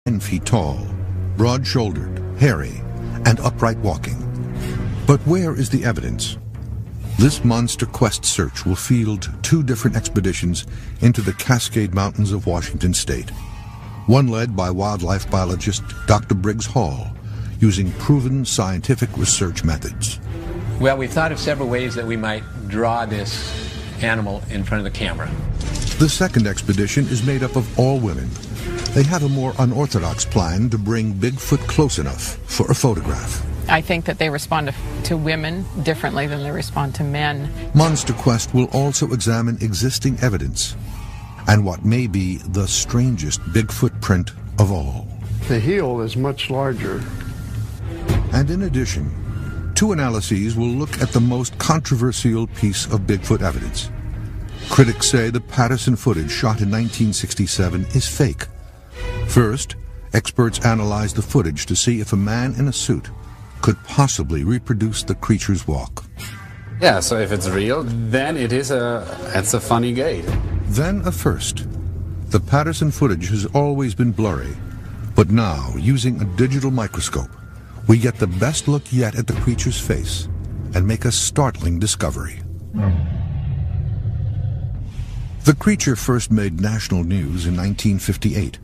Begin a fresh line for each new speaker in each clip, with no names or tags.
10 feet tall, broad-shouldered, hairy, and upright walking. But where is the evidence? This monster quest search will field 2 different expeditions into the Cascade Mountains of Washington State. One led by wildlife biologist Dr. Briggs Hall, using proven scientific research methods.
Well, we've thought of several ways that we might draw this animal in front of the camera.
The second expedition is made up of all women. They have a more unorthodox plan to bring Bigfoot close enough for a photograph.
I think that they respond to women differently than they respond to men.
Monster Quest will also examine existing evidence and what may be the strangest Bigfoot print of all.
The heel is much larger.
And in addition, 2 analyses will look at the most controversial piece of Bigfoot evidence. Critics say the Patterson footage shot in 1967 is fake. First, experts analyzed the footage to see if a man in a suit could possibly reproduce the creature's walk.
Yeah, so if it's real, then it's a funny gait.
Then a first. The Patterson footage has always been blurry, but now, using a digital microscope, we get the best look yet at the creature's face and make a startling discovery. The creature first made national news in 1958,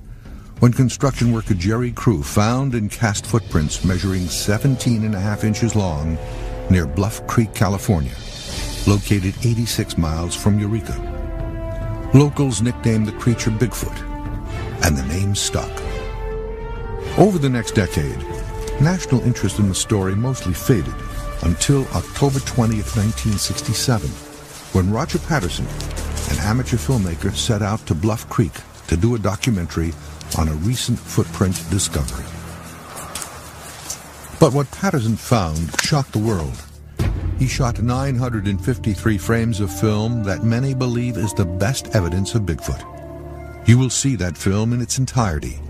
when construction worker Jerry Crew found and cast footprints measuring 17.5 inches long near Bluff Creek, California, located 86 miles from Eureka. Locals nicknamed the creature Bigfoot, and the name stuck. Over the next decade, national interest in the story mostly faded until October 20th, 1967, when Roger Patterson, an amateur filmmaker, set out to Bluff Creek to do a documentary on a recent footprint discovery. But what Patterson found shocked the world. He shot 953 frames of film that many believe is the best evidence of Bigfoot. You will see that film in its entirety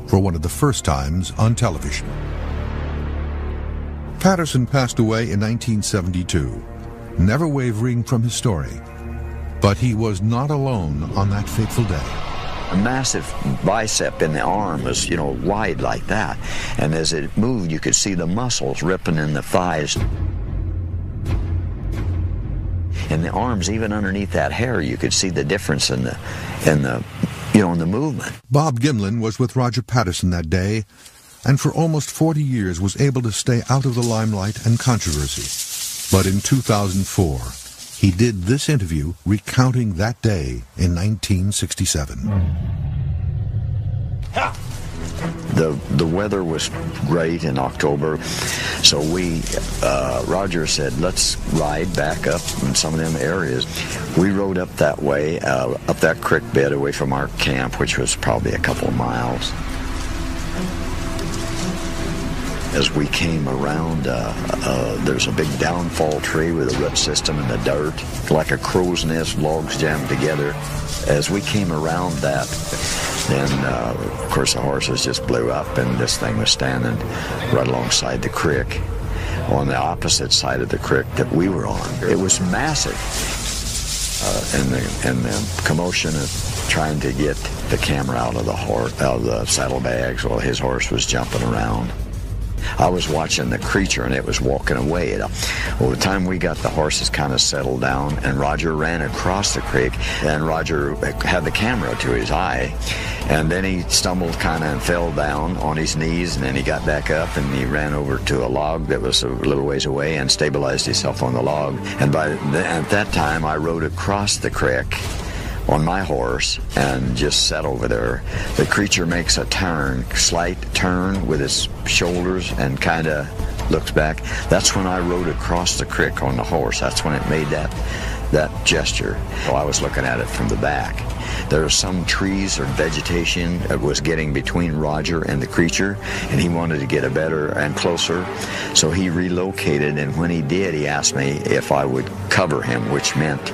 for one of the first times on television. Patterson passed away in 1972, never wavering from his story. But he was not alone on that fateful day.
A massive bicep in the arm was, wide like that. And as it moved, you could see the muscles ripping in the thighs. In the arms, even underneath that hair, you could see the difference in the movement.
Bob Gimlin was with Roger Patterson that day, and for almost 40 years was able to stay out of the limelight and controversy. But in 2004, he did this interview recounting that day in 1967.
The weather was great in October, so Roger said, let's ride back up in some of them areas. We rode up that way, up that creek bed away from our camp, which was probably a couple of miles. As we came around, there's a big downfall tree with a root system in the dirt, like a crow's nest, logs jammed together. As we came around that, then, of course, the horses just blew up, and this thing was standing right alongside the creek, on the opposite side of the creek that we were on. It was massive, and the commotion of trying to get the camera out of the saddlebags while his horse was jumping around. I was watching the creature, and it was walking away. Well, the time we got the horses kind of settled down, and Roger ran across the creek, and Roger had the camera to his eye, and then he stumbled kind of and fell down on his knees, and then he got back up, and he ran over to a log that was a little ways away and stabilized himself on the log. And at that time, I rode across the creek on my horse and just sat over there. The creature makes a slight turn with his shoulders and kind of looks back. That's when I rode across the creek on the horse. That's when it made that gesture. Well, I was looking at it from the back. There were some trees or vegetation that was getting between Roger and the creature, and he wanted to get a better and closer, so he relocated, and when he did, he asked me if I would cover him, which meant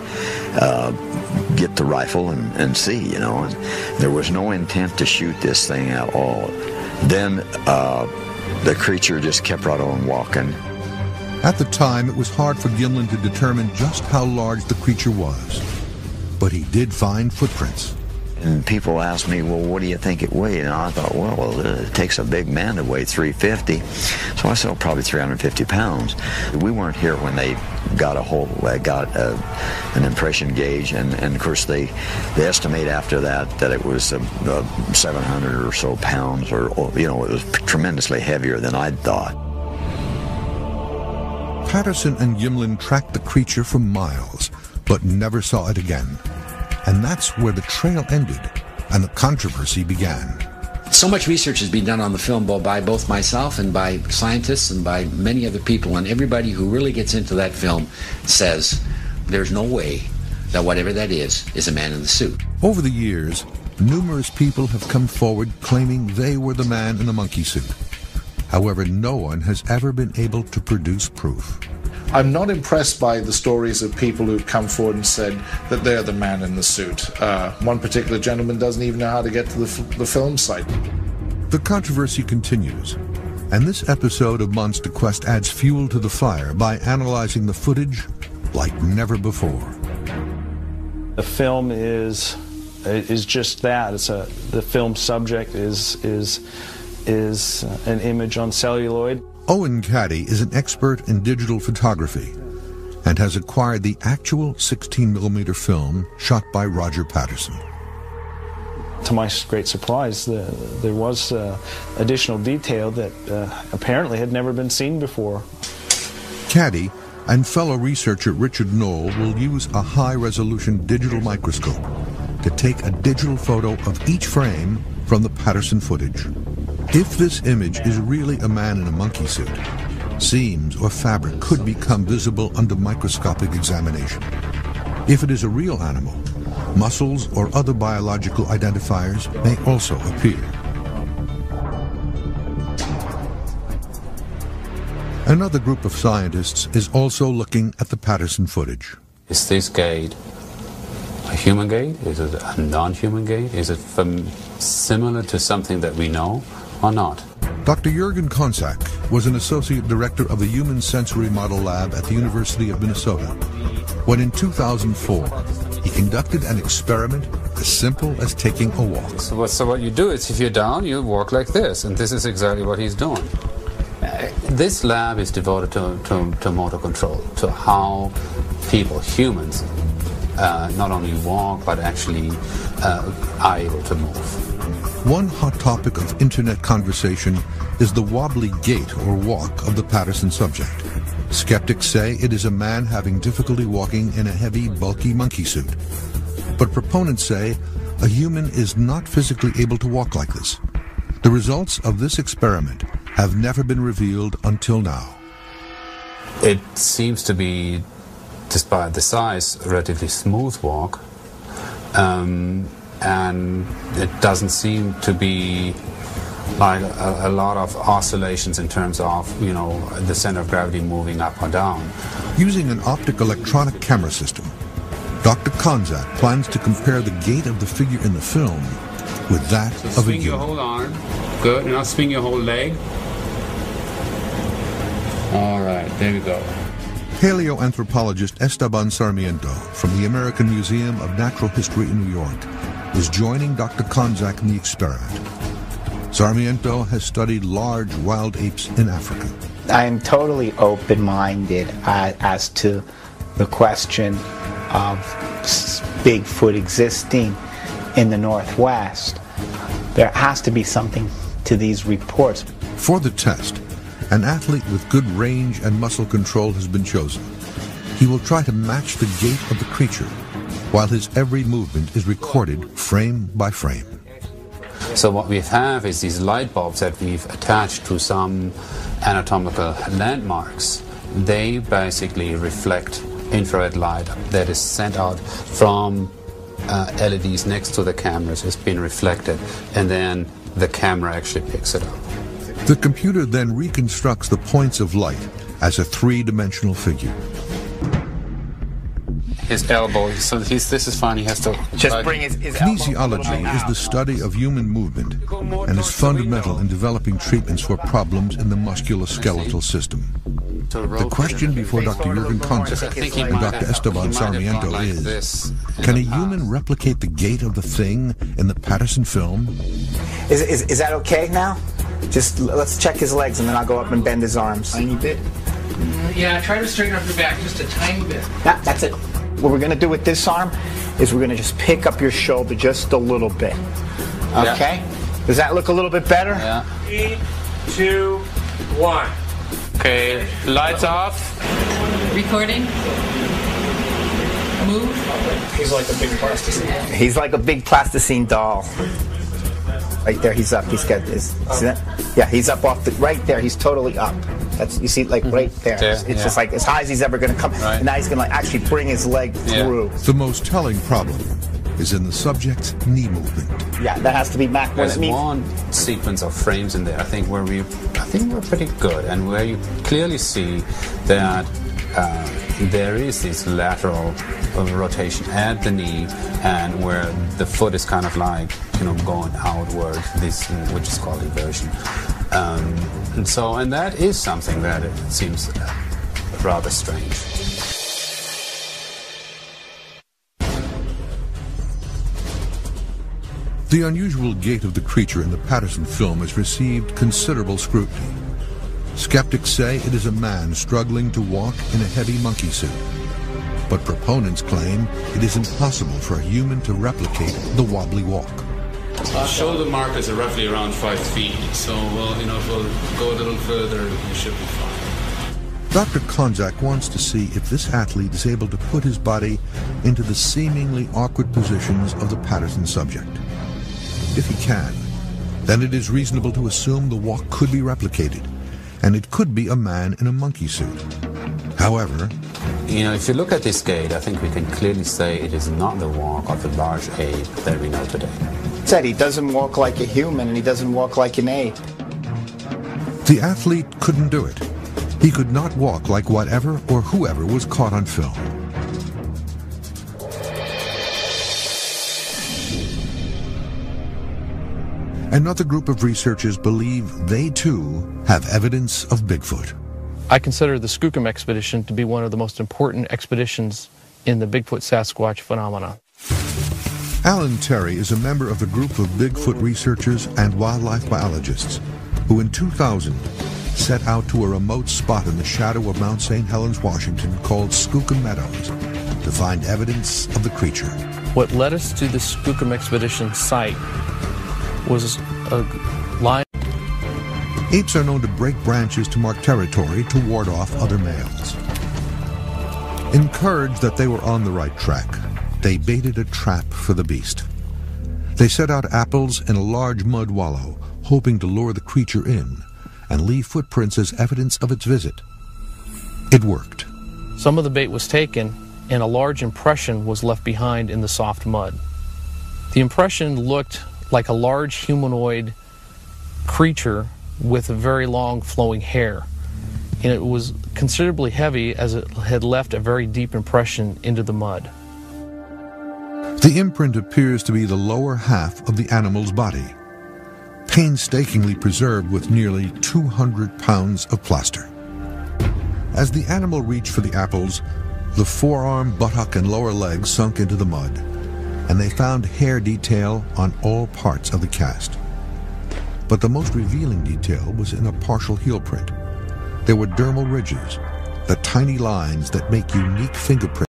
get the rifle and see, and there was no intent to shoot this thing at all. Then the creature just kept right on walking.
At the time, it was hard for Gimlin to determine just how large the creature was, but he did find footprints,
And people ask me, well, what do you think it weighed? And I thought, well, it takes a big man to weigh 350. So I said, probably 350 pounds. We weren't here when they got an impression gauge, and of course they estimate after that it was 700 or so pounds, or it was tremendously heavier than I'd thought.
Patterson and Gimlin tracked the creature for miles, but never saw it again. And that's where the trail ended and the controversy began.
So much research has been done on the film by both myself and by scientists and by many other people, and everybody who really gets into that film says there's no way that whatever that is a man in the suit.
Over the years, numerous people have come forward claiming they were the man in the monkey suit. However, no one has ever been able to produce proof.
I'm not impressed by the stories of people who've come forward and said that they're the man in the suit. One particular gentleman doesn't even know how to get to the film site.
The controversy continues, and this episode of Monster Quest adds fuel to the fire by analyzing the footage like never before.
The film is just that. The film subject is an image on celluloid.
Owen Caddy is an expert in digital photography and has acquired the actual 16mm film shot by Roger Patterson.
To my great surprise, there was additional detail that apparently had never been seen before.
Caddy and fellow researcher Richard Knoll will use a high-resolution digital microscope to take a digital photo of each frame from the Patterson footage. If this image is really a man in a monkey suit, seams or fabric could become visible under microscopic examination. If it is a real animal, muscles or other biological identifiers may also appear. Another group of scientists is also looking at the Patterson footage.
Is this gait a human gait? Is it a non-human gait? Is it similar to something that we know or not?
Dr. Jürgen Konczak was an associate director of the Human Sensory Model Lab at the University of Minnesota when in 2004 he conducted an experiment as simple as taking a walk.
So what you do is if you're down, you walk like this, and this is exactly what he's doing. This lab is devoted to motor control, to how people, humans, not only walk but actually are able to move.
One hot topic of internet conversation is the wobbly gait or walk of the Patterson subject. Skeptics say it is a man having difficulty walking in a heavy, bulky monkey suit. But proponents say a human is not physically able to walk like this. The results of this experiment have never been revealed until now.
It seems to be, despite the size, a relatively smooth walk. And it doesn't seem to be like a lot of oscillations in terms of, the center of gravity moving up or down.
Using an optic electronic camera system, Dr. Konczak plans to compare the gait of the figure in the film with that of a human.
Swing your whole arm. Good. Now swing your whole leg. All right, there we go.
Paleoanthropologist Esteban Sarmiento from the American Museum of Natural History in New York is joining Dr. Konczak in the experiment. Sarmiento has studied large wild apes in Africa.
I am totally open-minded as to the question of Bigfoot existing in the Northwest. There has to be something to these reports.
For the test, an athlete with good range and muscle control has been chosen. He will try to match the gait of the creature, while his every movement is recorded frame by frame.
So what we have is these light bulbs that we've attached to some anatomical landmarks. They basically reflect infrared light that is sent out from LEDs next to the cameras. It's been reflected, and then the camera actually picks it up.
The computer then reconstructs the points of light as a three-dimensional figure.
His elbow, so this is fine, he has to
just bring his
Kinesiology is the study of human movement and is fundamental in developing treatments for problems in the musculoskeletal system. The question before Dr. Jürgen Konzak and Dr. Esteban Sarmiento is, can a human replicate the gait of the thing in the Patterson film?
Is that okay now? Just let's check his legs and then I'll go up and bend his arms.
Tiny bit? Yeah, try to straighten up your back just a tiny bit.
Yeah, that's it. What we're going to do with this arm is we're going to just pick up your shoulder just a little bit. Okay? Yeah. Does that look a little bit better?
Yeah. 3, 2, 1.
Okay, lights off.
Recording. Move.
He's like a big plasticine.
He's like a big plasticine doll. Right there, he's up. He's got this. See that? Yeah, he's up off the. Right there, he's totally up. That's, you see, like right there. It's just like as high as he's ever going to come. Right. And now he's going to actually bring his leg through.
The most telling problem is in the subject's knee movement.
Yeah, that has to be back.
There's one sequence of frames in there, I think we're pretty good, and where you clearly see that there is this lateral rotation at the knee, and where the foot is kind of like, going outward, this, which is called eversion. And that is something that it seems rather strange.
The unusual gait of the creature in the Patterson film has received considerable scrutiny. Skeptics say it is a man struggling to walk in a heavy monkey suit. But proponents claim it is impossible for a human to replicate the wobbly walk.
Shoulder markers are roughly around 5 feet, so if we'll go a little further, we should be fine.
Dr. Konzak wants to see if this athlete is able to put his body into the seemingly awkward positions of the Patterson subject. If he can, then it is reasonable to assume the walk could be replicated, and it could be a man in a monkey suit. However,
if you look at this gait, I think we can clearly say it is not the walk of the large ape that we know today.
Said he doesn't walk like a human and he doesn't walk like an ape.
The athlete couldn't do it. He could not walk like whatever or whoever was caught on film. Another group of researchers believe they too have evidence of Bigfoot.
I consider the Skookum expedition to be one of the most important expeditions in the Bigfoot Sasquatch phenomena.
Alan Terry is a member of the group of Bigfoot researchers and wildlife biologists who in 2000 set out to a remote spot in the shadow of Mount St. Helens, Washington called Skookum Meadows to find evidence of the creature.
What led us to the Skookum expedition site was a line.
Apes are known to break branches to mark territory to ward off other males. Encouraged that they were on the right track, they baited a trap for the beast. They set out apples in a large mud wallow, hoping to lure the creature in and leave footprints as evidence of its visit. It worked.
Some of the bait was taken, and a large impression was left behind in the soft mud. The impression looked like a large humanoid creature with a very long flowing hair, and it was considerably heavy as it had left a very deep impression into the mud.
The imprint appears to be the lower half of the animal's body, painstakingly preserved with nearly 200 pounds of plaster. As the animal reached for the apples, the forearm, buttock, and lower legs sunk into the mud, and they found hair detail on all parts of the cast. But the most revealing detail was in a partial heel print. There were dermal ridges, the tiny lines that make unique fingerprints